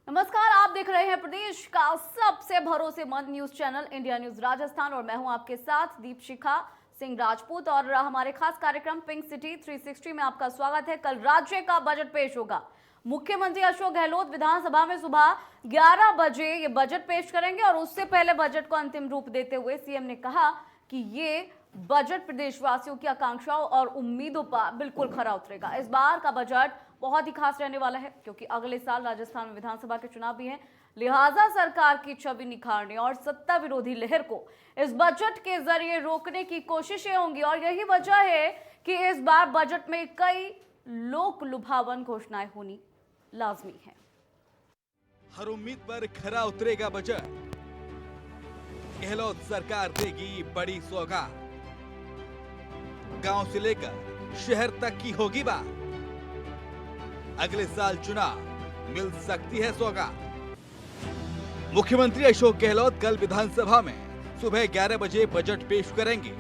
नमस्कार, आप देख रहे हैं प्रदेश का सबसे भरोसेमंद news channel India news Rajasthan और मैं हूं आपके साथ दीपशिखा सिंह राजपूत। और हमारे खास कार्यक्रम पिंक सिटी 360 में आपका स्वागत है। कल राज्य का बजट पेश होगा। मुख्यमंत्री अशोक गहलोत विधानसभा में सुबह 11 बजे ये बजट पेश करेंगे और उससे पहले बजट को अंतिम रूप देते हुए सीएम ने कहा कि ये बजट प्रदेशवासियों की आकांक्षाओं और उम्मीदों पर बिल्कुल खरा उतरेगा। इस बार का बजट बहुत ही खास रहने वाला है क्योंकि अगले साल राजस्थान में विधानसभा के चुनाव भी हैं। लिहाजा सरकार की छवि निखारने और सत्ता विरोधी लहर को इस बजट के जरिए रोकने की कोशिशें होंगी और यही वजह है कि इस बार बजट में कई लोक लुभावन घोषणाएं होनी लाजमी है। हर उम्मीद पर खरा उतरेगा बजट। गहलोत सरकार देगी बड़ी सौगात। गांव से लेकर शहर तक की होगी बात। अगले साल चुनाव मिल सकती है सौगात। मुख्यमंत्री अशोक गहलोत कल विधानसभा में सुबह 11 बजे बजट पेश करेंगे।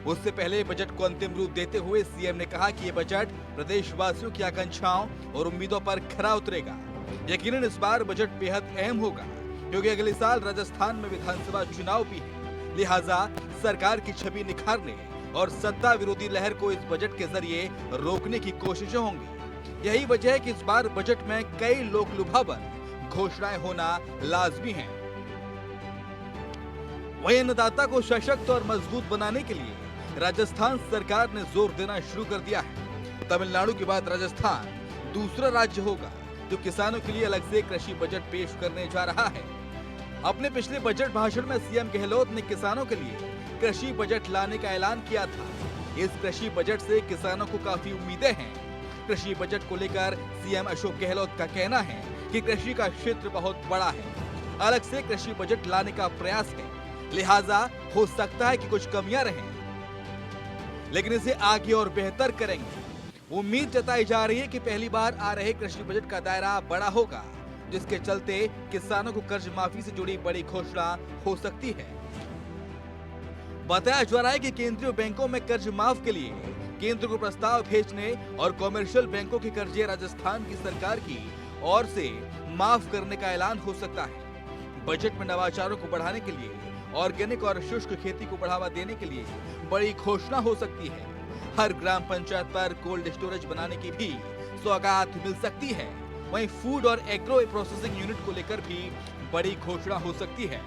उससे पहले बजट को अंतिम रूप देते हुए सीएम ने कहा कि ये बजट प्रदेशवासियों की आकांक्षाओं और उम्मीदों पर खरा उतरेगा। यकीनन इस बार बजट बेहद अहम होगा क्योंकि अगले साल राजस्थान में विधानसभा चुनाव भी है। लिहाजा सरकार की छवि निखारने और सत्ता विरोधी लहर को इस बजट के जरिए रोकने की कोशिशें होंगी। यही वजह है कि इस बार बजट में कई लोक लुभावन घोषणाएं होना लाजमी है। वहीं अन्नदाता को सशक्त और मजबूत बनाने के लिए राजस्थान सरकार ने जोर देना शुरू कर दिया है। तमिलनाडु के बाद राजस्थान दूसरा राज्य होगा जो किसानों के लिए अलग से कृषि बजट पेश करने जा रहा है। अपने पिछले बजट भाषण में सीएम गहलोत ने किसानों के लिए कृषि बजट लाने का ऐलान किया था। इस कृषि बजट से किसानों को काफी उम्मीदें हैं। कृषि बजट को लेकर सीएम अशोक गहलोत का कहना है कि कृषि का क्षेत्र बहुत बड़ा है, अलग से कृषि बजट लाने का प्रयास है। लिहाजा हो सकता है कि कुछ कमियां रहें, लेकिन इसे आगे और बेहतर करेंगे। उम्मीद जताई जा रही है कि पहली बार आ रहे कृषि बजट का दायरा बड़ा होगा, जिसके चलते किसानों को कर्ज माफी से जुड़ी बड़ी घोषणा हो सकती है। बताया जा रहा है कि केंद्रीय बैंकों में कर्ज माफ के लिए केंद्र को प्रस्ताव भेजने और कॉमर्शियल बैंकों के कर्जे राजस्थान की सरकार की ओर से माफ करने का ऐलान हो सकता है। बजट में नवाचारों को बढ़ाने के लिए, ऑर्गेनिक और शुष्क खेती को बढ़ावा देने के लिए बड़ी घोषणा हो सकती है। हर ग्राम पंचायत पर कोल्ड स्टोरेज बनाने की भी सौगात मिल सकती है। वहीं फूड और एग्रो प्रोसेसिंग यूनिट को लेकर भी बड़ी घोषणा हो सकती है।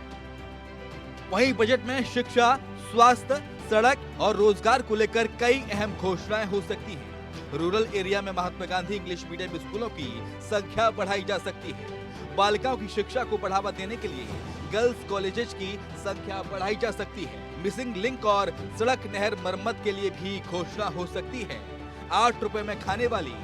वहीं बजट में शिक्षा, स्वास्थ्य, सड़क और रोजगार को लेकर कई अहम घोषणाएं हो सकती हैं। रूरल एरिया में महात्मा गांधी इंग्लिश मीडियम स्कूलों की संख्या बढ़ाई जा सकती है। बालिकाओं की शिक्षा को बढ़ावा देने के लिए गर्ल्स कॉलेजेस की संख्या बढ़ाई जा सकती है। मिसिंग लिंक और सड़क नहर मरम्मत के लिए भी घोषणा हो सकती है। 8 रुपए में खाने वाली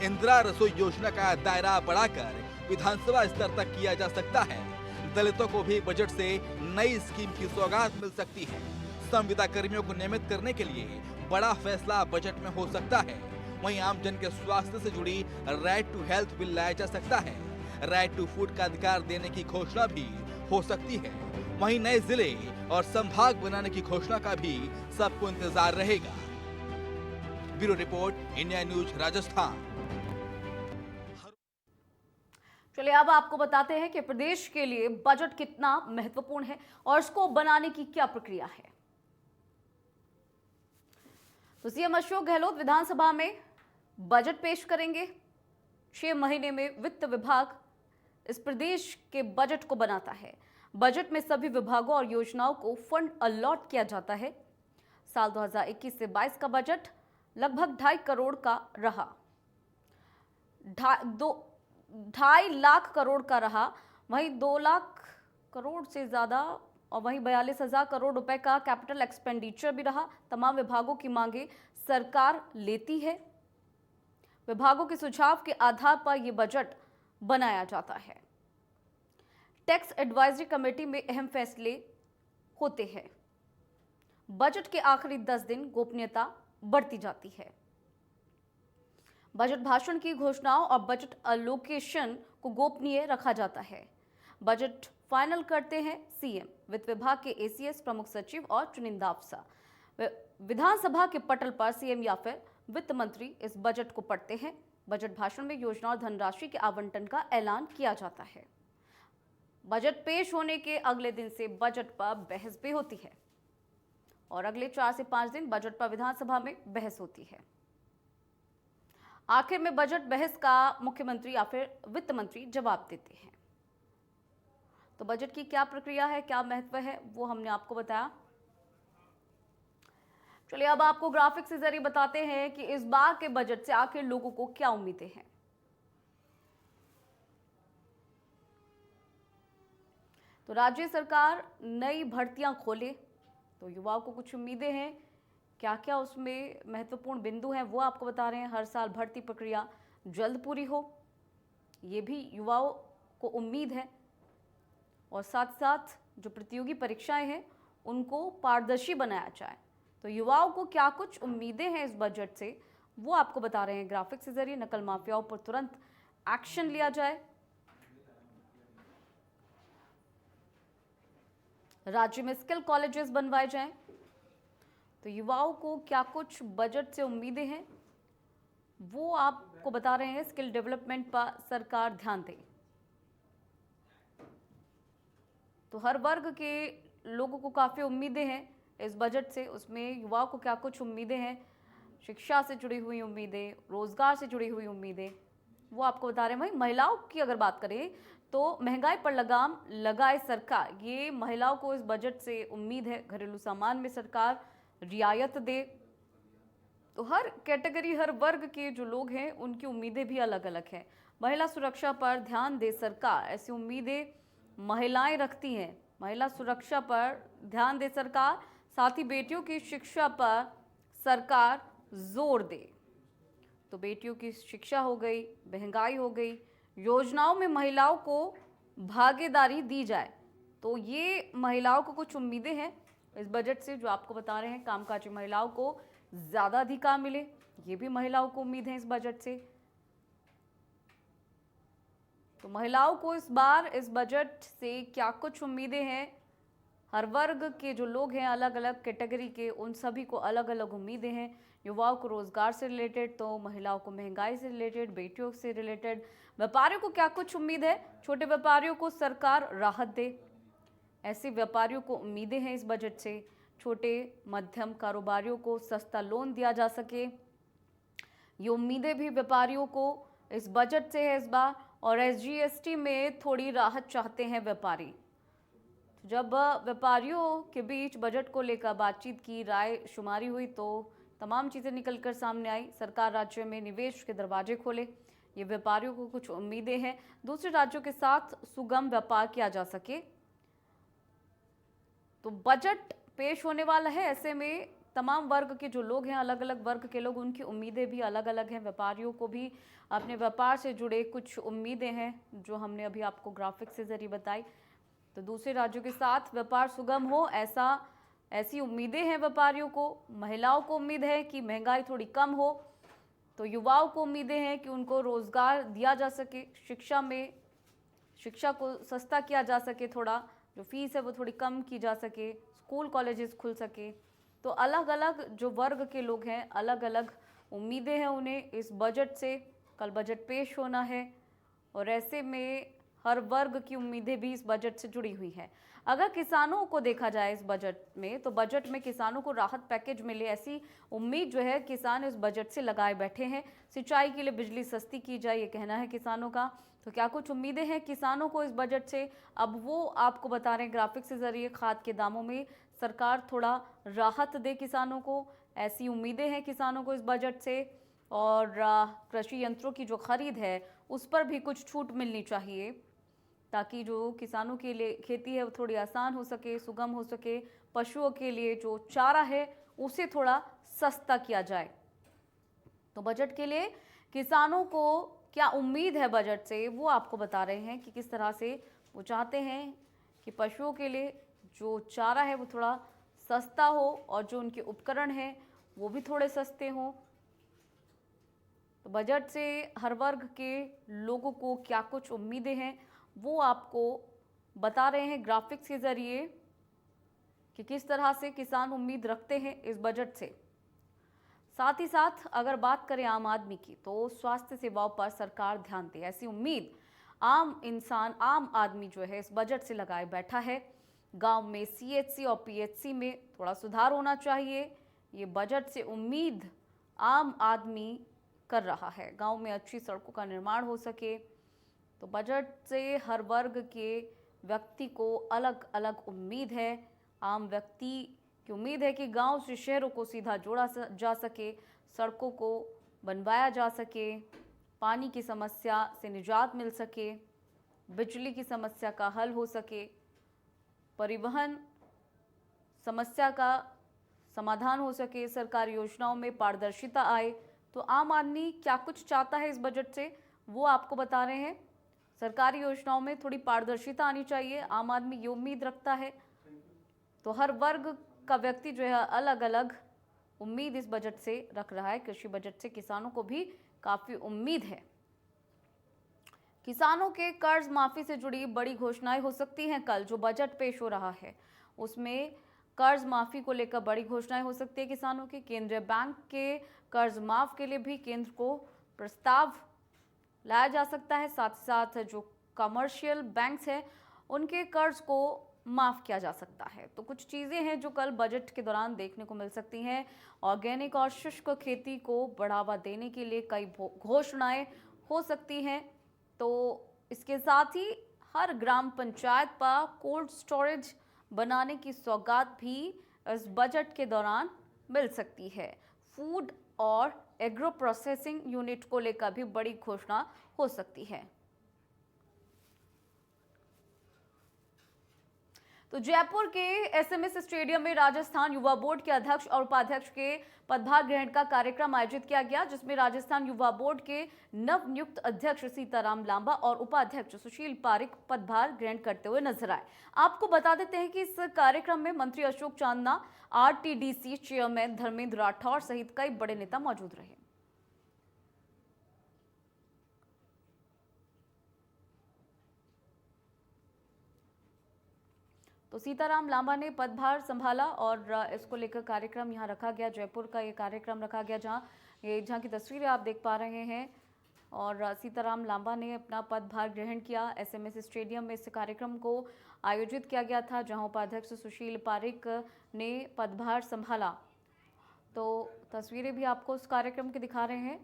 इंदिरा रसोई योजना का दायरा बढ़ाकर विधानसभा स्तर तक किया जा सकता है। दलितों को भी बजट से नई स्कीम की सौगात मिल सकती है। संविदा कर्मियों को नियमित करने के लिए बड़ा फैसला बजट में हो सकता है। वहीं आमजन के स्वास्थ्य से जुड़ी राइट टू हेल्थ बिल लाया जा सकता है। राइट टू फूड का अधिकार देने की घोषणा भी हो सकती है। वहीं नए जिले और संभाग बनाने की घोषणा का भी सबको इंतजार रहेगा। Bureau report, India news Rajasthan. चलिए अब आपको बताते हैं कि प्रदेश के लिए बजट कितना महत्वपूर्ण है और इसको बनाने की क्या प्रक्रिया है। तो सीएम अशोक गहलोत विधानसभा में बजट पेश करेंगे। 6 महीने में वित्त विभाग इस प्रदेश के बजट को बनाता है। बजट में सभी विभागों और योजनाओं को फंड अलॉट किया जाता है। साल 2021 से 22 का बजट लगभग 2.5 करोड़ का रहा। 2.5 लाख करोड़ का रहा। वहीं 2 लाख करोड़ से ज्यादा और वहीं 42,000 करोड़ रुपए का कैपिटल एक्सपेंडिचर भी रहा। तमाम विभागों की मांगे सरकार लेती है। विभागों के सुझाव के आधार पर यह बजट बनाया जाता है। टैक्स एडवाइजरी कमेटी में अहम फैसले होते हैं। बजट के आखिरी 10 दिन गोपनीयता बढ़ती जाती है। बजट भाषण की घोषणाओं और बजट अलोकेशन को गोपनीय रखा जाता है। बजट फाइनल करते हैं सीएम, वित्त विभाग के एसीएस, प्रमुख सचिव और चुनिंदा अफसर। विधानसभा के पटल पर सीएम या फिर वित्त मंत्री इस बजट को पढ़ते हैं। बजट भाषण में योजना और धनराशि के आवंटन का ऐलान किया जाता है। बजट पेश होने के अगले दिन से बजट पर बहस भी होती है और अगले 4 से 5 दिन बजट पर विधानसभा में बहस होती है। आखिर में बजट बहस का मुख्यमंत्री या फिर वित्त मंत्री जवाब देते हैं। तो बजट की क्या प्रक्रिया है, क्या महत्व है, वो हमने आपको बताया। चलिए अब आपको ग्राफिक्स के जरिए बताते हैं कि इस बार के बजट से आखिर लोगों को क्या उम्मीदें हैं। तो राज्य सरकार नई भर्तियां खोले तो युवाओं को कुछ उम्मीदें हैं। क्या क्या उसमें महत्वपूर्ण बिंदु हैं वो आपको बता रहे हैं। हर साल भर्ती प्रक्रिया जल्द पूरी हो, ये भी युवाओं को उम्मीद है। और साथ साथ जो प्रतियोगी परीक्षाएं हैं उनको पारदर्शी बनाया जाए। तो युवाओं को क्या कुछ उम्मीदें हैं इस बजट से वो आपको बता रहे हैं ग्राफिक्स के जरिए। नकल माफियाओं पर तुरंत एक्शन लिया जाए, राज्य में स्किल कॉलेजेस बनवाए जाएं। तो युवाओं को क्या कुछ बजट से उम्मीदें हैं वो आपको बता रहे हैं। स्किल डेवलपमेंट पर सरकार ध्यान दे। तो हर वर्ग के लोगों को काफ़ी उम्मीदें हैं इस बजट से। उसमें युवाओं को क्या कुछ उम्मीदें हैं, शिक्षा से जुड़ी हुई उम्मीदें, रोजगार से जुड़ी हुई उम्मीदें, वो आपको बता रहे हैं। वहीं महिलाओं की अगर बात करें तो महंगाई पर लगाम लगाए सरकार, ये महिलाओं को इस बजट से उम्मीद है। घरेलू सामान में सरकार रियायत दे। तो हर कैटेगरी, हर वर्ग के जो लोग हैं उनकी उम्मीदें भी अलग अलग हैं। महिला सुरक्षा पर ध्यान दे सरकार, ऐसी उम्मीदें महिलाएं रखती हैं। महिला सुरक्षा पर ध्यान दे सरकार, साथ ही बेटियों की शिक्षा पर सरकार जोर दे। तो बेटियों की शिक्षा हो गई, महंगाई हो गई, योजनाओं में महिलाओं को भागीदारी दी जाए। तो ये महिलाओं को कुछ उम्मीदें हैं इस बजट से जो आपको बता रहे हैं। कामकाजी महिलाओं को ज़्यादा अधिकार मिले, ये भी महिलाओं को उम्मीद है इस बजट से। तो महिलाओं को इस बार इस बजट से क्या कुछ उम्मीदें हैं, हर वर्ग के जो लोग हैं, अलग अलग कैटेगरी के, उन सभी को अलग अलग उम्मीदें हैं। युवाओं को रोजगार से रिलेटेड, तो महिलाओं को महंगाई से रिलेटेड, बेटियों से रिलेटेड। व्यापारियों को क्या कुछ उम्मीद है, छोटे व्यापारियों को सरकार राहत दे, ऐसे व्यापारियों को उम्मीदें हैं इस बजट से। छोटे मध्यम कारोबारियों को सस्ता लोन दिया जा सके, ये उम्मीदें भी व्यापारियों को इस बजट से है इस बार। और SGST में थोड़ी राहत चाहते हैं व्यापारी। जब व्यापारियों के बीच बजट को लेकर बातचीत की, राय शुमारी हुई तो तमाम चीज़ें निकलकर सामने आई। सरकार राज्य में निवेश के दरवाजे खोले, ये व्यापारियों को कुछ उम्मीदें हैं। दूसरे राज्यों के साथ सुगम व्यापार किया जा सके। तो बजट पेश होने वाला है, ऐसे में तमाम वर्ग के जो लोग हैं, अलग अलग वर्ग के लोग, उनकी उम्मीदें भी अलग अलग हैं। व्यापारियों को भी अपने व्यापार से जुड़े कुछ उम्मीदें हैं जो हमने अभी आपको ग्राफिक्स के जरिए बताई। तो दूसरे राज्यों के साथ व्यापार सुगम हो, ऐसी उम्मीदें हैं व्यापारियों को। महिलाओं को उम्मीद है कि महंगाई थोड़ी कम हो। तो युवाओं को उम्मीदें हैं कि उनको रोजगार दिया जा सके, शिक्षा को सस्ता किया जा सके, थोड़ा जो फीस है वो थोड़ी कम की जा सके, स्कूल कॉलेजेस खुल सके। तो अलग अलग जो वर्ग के लोग हैं, अलग अलग उम्मीदें हैं उन्हें इस बजट से। कल बजट पेश होना है और ऐसे में हर वर्ग की उम्मीदें भी इस बजट से जुड़ी हुई हैं। अगर किसानों को देखा जाए इस बजट में, तो बजट में किसानों को राहत पैकेज मिले, ऐसी उम्मीद जो है किसान इस बजट से लगाए बैठे हैं। सिंचाई के लिए बिजली सस्ती की जाए, ये कहना है किसानों का। तो क्या कुछ उम्मीदें हैं किसानों को इस बजट से, अब वो आपको बता रहे हैं ग्राफिक्स के जरिए। खाद के दामों में सरकार थोड़ा राहत दे किसानों को, ऐसी उम्मीदें हैं किसानों को इस बजट से। और कृषि यंत्रों की जो खरीद है उस पर भी कुछ छूट मिलनी चाहिए, ताकि जो किसानों के लिए खेती है वो थोड़ी आसान हो सके, सुगम हो सके। पशुओं के लिए जो चारा है उसे थोड़ा सस्ता किया जाए। तो बजट के लिए किसानों को क्या उम्मीद है बजट से, वो आपको बता रहे हैं कि किस तरह से वो चाहते हैं कि पशुओं के लिए जो चारा है वो थोड़ा सस्ता हो और जो उनके उपकरण हैं वो भी थोड़े सस्ते हों। तो बजट से हर वर्ग के लोगों को क्या कुछ उम्मीदें हैं वो आपको बता रहे हैं ग्राफिक्स के जरिए कि किस तरह से किसान उम्मीद रखते हैं इस बजट से। साथ ही साथ अगर बात करें आम आदमी की, तो स्वास्थ्य सेवाओं पर सरकार ध्यान दे, ऐसी उम्मीद आम इंसान, आम आदमी जो है इस बजट से लगाए बैठा है। गांव में सीएचसी और पीएचसी में थोड़ा सुधार होना चाहिए, ये बजट से उम्मीद आम आदमी कर रहा है। गांव में अच्छी सड़कों का निर्माण हो सके, तो बजट से हर वर्ग के व्यक्ति को अलग अलग उम्मीद है। आम व्यक्ति की उम्मीद है कि गांव से शहरों को सीधा जोड़ा जा सके, सड़कों को बनवाया जा सके, पानी की समस्या से निजात मिल सके, बिजली की समस्या का हल हो सके, परिवहन समस्या का समाधान हो सके, सरकारी योजनाओं में पारदर्शिता आए। तो आम आदमी क्या कुछ चाहता है इस बजट से, वो आपको बता रहे हैं। सरकारी योजनाओं में थोड़ी पारदर्शिता आनी चाहिए, आम आदमी ये उम्मीद रखता है। तो हर वर्ग का व्यक्ति जो है अलग अलग उम्मीद इस बजट से रख रहा है। कृषि बजट से किसानों को भी काफी उम्मीद है। किसानों के कर्ज माफी से जुड़ी बड़ी घोषणाएं हो सकती हैं। कल जो बजट पेश हो रहा है उसमें कर्ज माफी को लेकर बड़ी घोषणाएं हो सकती है किसानों की। केंद्रीय बैंक के कर्ज माफ के लिए भी केंद्र को प्रस्ताव लाया जा सकता है। साथ ही साथ जो कमर्शियल बैंक्स हैं उनके कर्ज को माफ किया जा सकता है। तो कुछ चीजें हैं जो कल बजट के दौरान देखने को मिल सकती हैं। ऑर्गेनिक और शुष्क खेती को बढ़ावा देने के लिए कई घोषणाएं हो सकती हैं। तो इसके साथ ही हर ग्राम पंचायत पर कोल्ड स्टोरेज बनाने की सौगात भी इस बजट के दौरान मिल सकती है। फूड और एग्रो प्रोसेसिंग यूनिट को लेकर भी बड़ी घोषणा हो सकती है। तो जयपुर के एसएमएस स्टेडियम में राजस्थान युवा बोर्ड के अध्यक्ष और उपाध्यक्ष के पदभार ग्रहण का कार्यक्रम आयोजित किया गया, जिसमें राजस्थान युवा बोर्ड के नवनियुक्त अध्यक्ष सीताराम लांबा और उपाध्यक्ष सुशील पारिक पदभार ग्रहण करते हुए नजर आए। आपको बता देते हैं कि इस कार्यक्रम में मंत्री अशोक चांदना, आरटीडीसी चेयरमैन धर्मेंद्र राठौर सहित कई बड़े नेता मौजूद रहे। तो सीताराम लांबा ने पदभार संभाला और इसको लेकर कार्यक्रम यहाँ रखा गया। जयपुर का ये कार्यक्रम रखा गया जहाँ की तस्वीरें आप देख पा रहे हैं। और सीताराम लांबा ने अपना पदभार ग्रहण किया। एसएमएस स्टेडियम में इस कार्यक्रम को आयोजित किया गया था, जहाँ उपाध्यक्ष सुशील पारिक ने पदभार संभाला। तो तस्वीरें भी आपको उस कार्यक्रम के दिखा रहे हैं।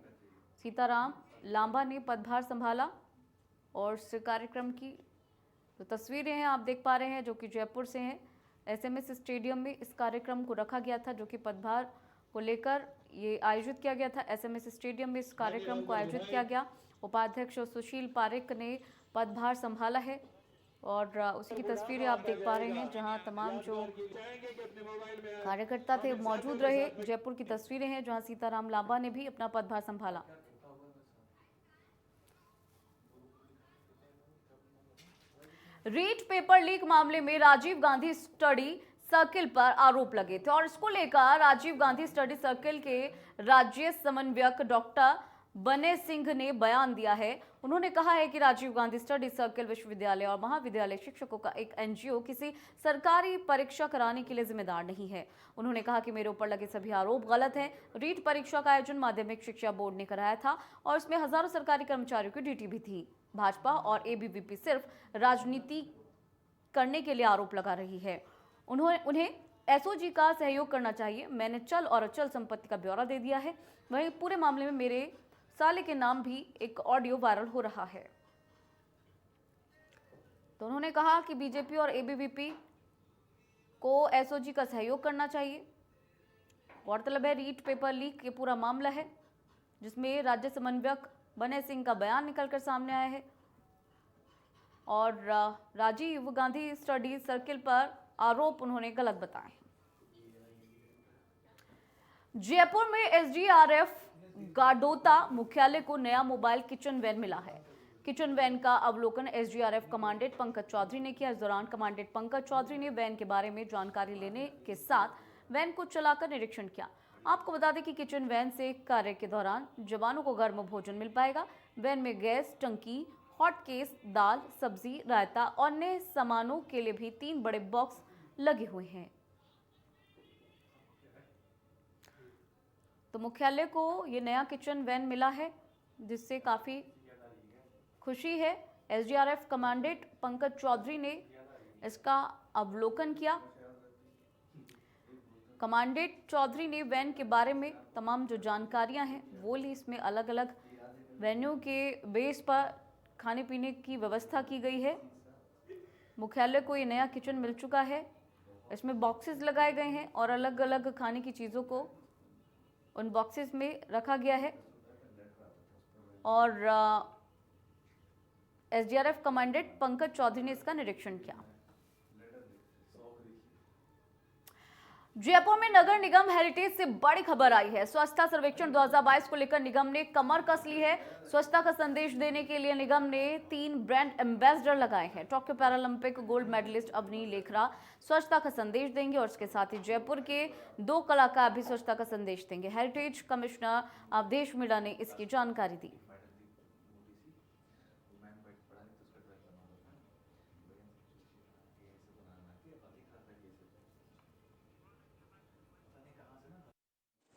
सीताराम लांबा ने पदभार संभाला और इस कार्यक्रम की तो तस्वीरें हैं आप देख पा रहे हैं, जो कि जयपुर से हैं। एसएमएस स्टेडियम में इस कार्यक्रम को रखा गया था, जो कि पदभार को लेकर ये आयोजित किया गया था। एसएमएस स्टेडियम में इस कार्यक्रम को आयोजित किया गया। उपाध्यक्ष सुशील पारिक ने पदभार संभाला है और उसी की तस्वीरें आप देख पा रहे हैं, जहां तमाम जो कार्यकर्ता थे मौजूद रहे। जयपुर की तस्वीरें हैं जहां सीताराम लांबा ने भी अपना पदभार संभाला। रीट पेपर लीक मामले में राजीव गांधी स्टडी सर्किल पर आरोप लगे थे और इसको लेकर राजीव गांधी स्टडी सर्किल के राज्य समन्वयक डॉक्टर बने सिंह ने बयान दिया है। उन्होंने कहा है कि राजीव गांधी स्टडी सर्किल विश्वविद्यालय और महाविद्यालय शिक्षकों का एक एनजीओ किसी सरकारी परीक्षा कराने के लिए जिम्मेदार नहीं है। उन्होंने कहा कि मेरे ऊपर लगे सभी आरोप गलत हैं। रीट परीक्षा का आयोजन माध्यमिक शिक्षा बोर्ड ने कराया था और इसमें हजारों सरकारी कर्मचारियों की ड्यूटी भी थी। भाजपा और एबीवीपी सिर्फ राजनीति करने के लिए आरोप लगा रही है। उन्हें एसओजी का सहयोग करना चाहिए। मैंने चल और अचल संपत्ति का ब्यौरा दे दिया है। वहीं पूरे मामले में मेरे साले के नाम भी एक ऑडियो वायरल हो रहा है। तो उन्होंने कहा कि बीजेपी और एबीवीपी को एसओजी का सहयोग करना चाहिए। गौरतलब है रीट पेपर लीक ये पूरा मामला है, जिसमें राज्य समन्वयक बने सिंह का बयान निकलकर सामने आया है और राजीव गांधी स्टडी सर्किल पर आरोप उन्होंने गलत बताए। जयपुर में एसडीआरएफ गाडोता मुख्यालय को नया मोबाइल किचन वैन मिला है। किचन वैन का अवलोकन एसडीआरएफ कमांडेंट पंकज चौधरी ने किया। इस दौरान कमांडेंट पंकज चौधरी ने वैन के बारे में जानकारी लेने के साथ वैन को चलाकर निरीक्षण किया। आपको बता दें कि किचन वैन से कार्य के दौरान जवानों को गर्म भोजन मिल पाएगा। वैन में गैस टंकी, हॉट केस, दाल, सब्जी, रायता और अन्य सामानों के लिए भी 3 बड़े बॉक्स लगे हुए हैं। तो मुख्यालय को ये नया किचन वैन मिला है, जिससे काफी खुशी है एसडीआरएफ कमांडेंट पंकज चौधरी ने इसका अवलोकन किया। कमांडेंट चौधरी ने वैन के बारे में तमाम जो जानकारियां हैं वो ली। इसमें अलग अलग वेन्यू के बेस पर खाने पीने की व्यवस्था की गई है। मुख्यालय को ये नया किचन मिल चुका है। इसमें बॉक्सेस लगाए गए हैं और अलग अलग खाने की चीज़ों को उन बॉक्सेस में रखा गया है। और एसडीआरएफ कमांडेंट पंकज चौधरी ने इसका निरीक्षण किया। जयपुर में नगर निगम हेरिटेज से बड़ी खबर आई है। स्वच्छता सर्वेक्षण 2022 को लेकर निगम ने कमर कस ली है। स्वच्छता का संदेश देने के लिए निगम ने 3 ब्रांड एम्बेसडर लगाए हैं। Tokyo paralympic gold medalist Avani Lekhara स्वच्छता का संदेश देंगे और इसके साथ ही जयपुर के 2 कलाकार भी स्वच्छता का संदेश देंगे। हेरिटेज कमिश्नर अवधेश मीणा ने इसकी जानकारी दी।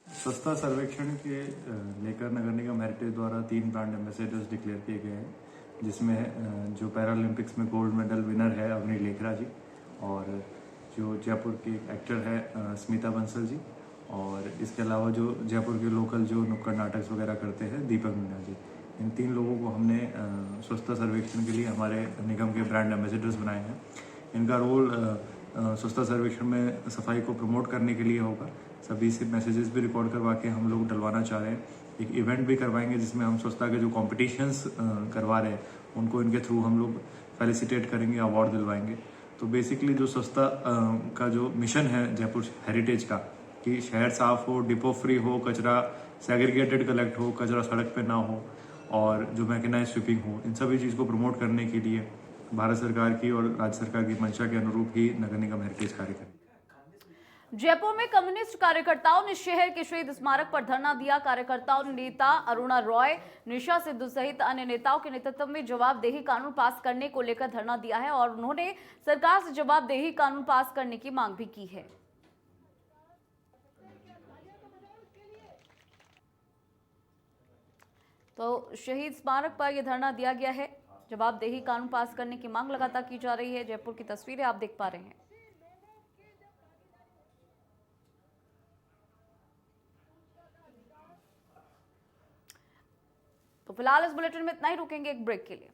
स्वच्छता सर्वेक्षण के लेकर नगर निगम हेरिटेज द्वारा 3 ब्रांड एम्बेसडर्स डिक्लेयर किए गए हैं, जिसमें जो पैरालंपिक्स में गोल्ड मेडल विनर है अवनी लेखरा जी, और जो जयपुर के एक्टर है स्मिता बंसल जी, और इसके अलावा जो जयपुर के लोकल जो नुक्कड़ नाटक वगैरह करते हैं दीपक मीणा जी। इन 3 लोगों को हमने स्वच्छता सर्वेक्षण के लिए हमारे निगम के ब्रांड एम्बेसडर्स बनाए हैं। इनका रोल स्वच्छता सर्वेक्षण में सफाई को प्रमोट करने के लिए होगा। सभी से मैसेजेस भी रिकॉर्ड करवा के हम लोग डलवाना चाह रहे हैं। एक इवेंट भी करवाएंगे जिसमें हम स्वच्छता के जो कॉम्पिटिशन्स करवा रहे हैं उनको इनके थ्रू हम लोग फेलिसिटेट करेंगे, अवार्ड दिलवाएंगे। तो बेसिकली जो स्वच्छता का जो मिशन है जयपुर हेरिटेज का, कि शहर साफ हो, डिपो फ्री हो, कचरा सेग्रीगेटेड कलेक्ट हो, कचरा सड़क पे ना हो, और जो मैकेनाइज स्वीपिंग हो, इन सभी चीज़ को प्रमोट करने के लिए भारत सरकार की और राज्य सरकार की मंशा के अनुरूप ही नगर निगम हेरिटेज कार्य करेगी। जयपुर में कम्युनिस्ट कार्यकर्ताओं ने शहर के शहीद स्मारक पर धरना दिया। कार्यकर्ताओं ने नेता अरुणा रॉय, निशा सिद्धू सहित अन्य नेताओं के नेतृत्व में जवाबदेही कानून पास करने को लेकर धरना दिया है और उन्होंने सरकार से जवाबदेही कानून पास करने की मांग भी की है। तो शहीद स्मारक पर यह धरना दिया गया है। जवाबदेही कानून पास करने की मांग लगातार की जा रही है। जयपुर की तस्वीरें आप देख पा रहे हैं। तो फिलहाल इस बुलेटिन में इतना ही, रुकेंगे एक ब्रेक के लिए।